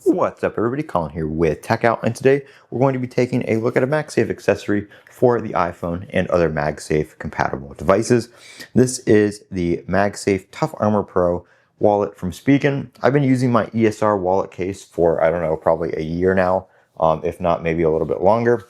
What's up everybody, Colin here with Techout, and today we're going to be taking a look at a MagSafe accessory for the iPhone and other MagSafe compatible devices. This is the MagSafe Tough Armor Pro wallet from Spigen. I've been using my ESR wallet case for, I don't know, probably a year now, if not maybe a little bit longer.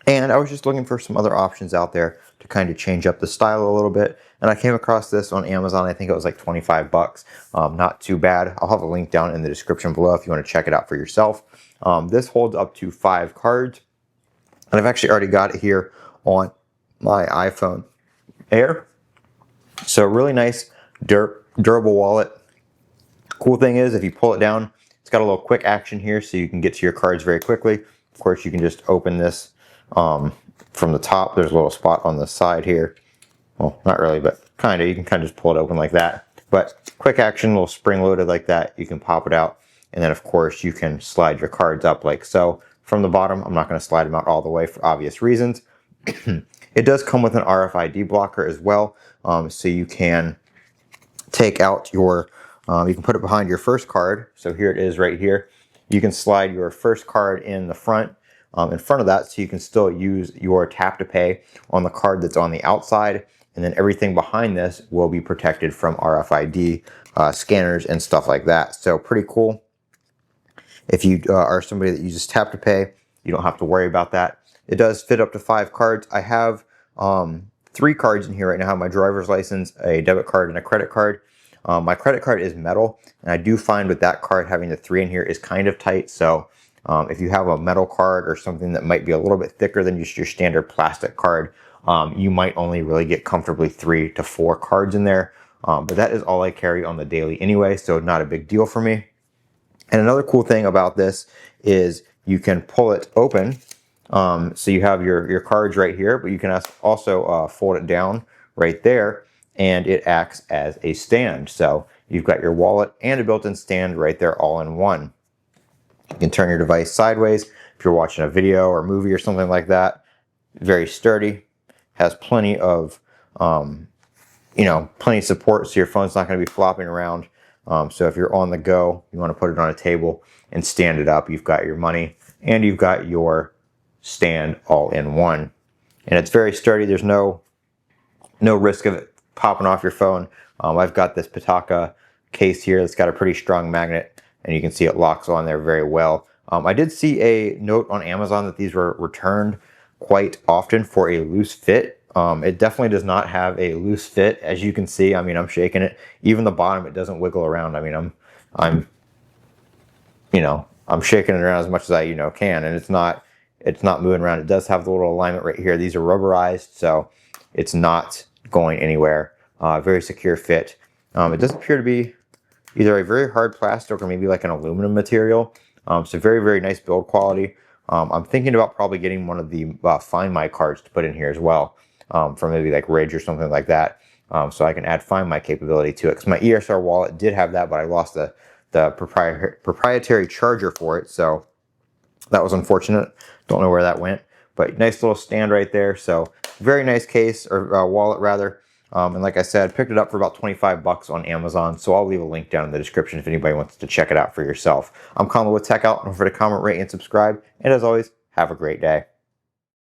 And I was just looking for some other options out there to kind of change up the style a little bit. And I came across this on Amazon. I think it was like 25 bucks. Not too bad. I'll have a link down in the description below if you want to check it out for yourself. This holds up to 5 cards. And I've actually already got it here on my iPhone Air. So really nice, durable wallet. Cool thing is, if you pull it down, it's got a little quick action here so you can get to your cards very quickly. Of course, you can just open this from the top. There's a little spot on the side here. Well, not really, but kind of. You can kind of just pull it open like that. But quick action, a little spring loaded like that. You can pop it out. And then, of course, you can slide your cards up like so. From the bottom, I'm not going to slide them out all the way for obvious reasons. It does come with an RFID blocker as well. So you can take out your, you can put it behind your first card. So here it is right here. You can slide your first card in the front. In front of that, so you can still use your tap to pay on the card that's on the outside, and then everything behind this will be protected from RFID scanners and stuff like that. So pretty cool. If you are somebody that uses tap to pay, you don't have to worry about that. It does fit up to 5 cards. I have 3 cards in here right now. I have my driver's license, a debit card, and a credit card. My credit card is metal, and I do find with that card having the 3 in here is kind of tight. So if you have a metal card or something that might be a little bit thicker than just your standard plastic card, you might only really get comfortably 3 to 4 cards in there. But that is all I carry on the daily anyway, so not a big deal for me. And another cool thing about this is you can pull it open. So you have your cards right here, but you can also fold it down right there, and it acts as a stand. So you've got your wallet and a built-in stand right there all in one. You can turn your device sideways if you're watching a video or movie or something like that. Very sturdy, has plenty of, plenty of support, so your phone's not going to be flopping around. So if you're on the go, you want to put it on a table and stand it up. You've got your money and you've got your stand all in one. And it's very sturdy. There's no risk of it popping off your phone. I've got this Pitaka case here that's got a pretty strong magnet, and you can see it locks on there very well. I did see a note on Amazon that these were returned quite often for a loose fit. It definitely does not have a loose fit, as you can see. I mean, I'm shaking it. Even the bottom, it doesn't wiggle around. I mean, I'm shaking it around as much as I can, and it's not moving around. It does have the little alignment right here. These are rubberized, so it's not going anywhere. Very secure fit. It does appear to be either a very hard plastic or maybe like an aluminum material. So very, very nice build quality. I'm thinking about probably getting one of the Find My cards to put in here as well, from maybe like Ridge or something like that. So I can add Find My capability to it. Because my ESR wallet did have that, but I lost the proprietary charger for it. So that was unfortunate. Don't know where that went. But nice little stand right there. So very nice case, or wallet rather. And like I said, picked it up for about 25 bucks on Amazon. So I'll leave a link down in the description if anybody wants to check it out for yourself. I'm Colin with Techout. Don't forget to comment, rate, and subscribe. And as always, have a great day.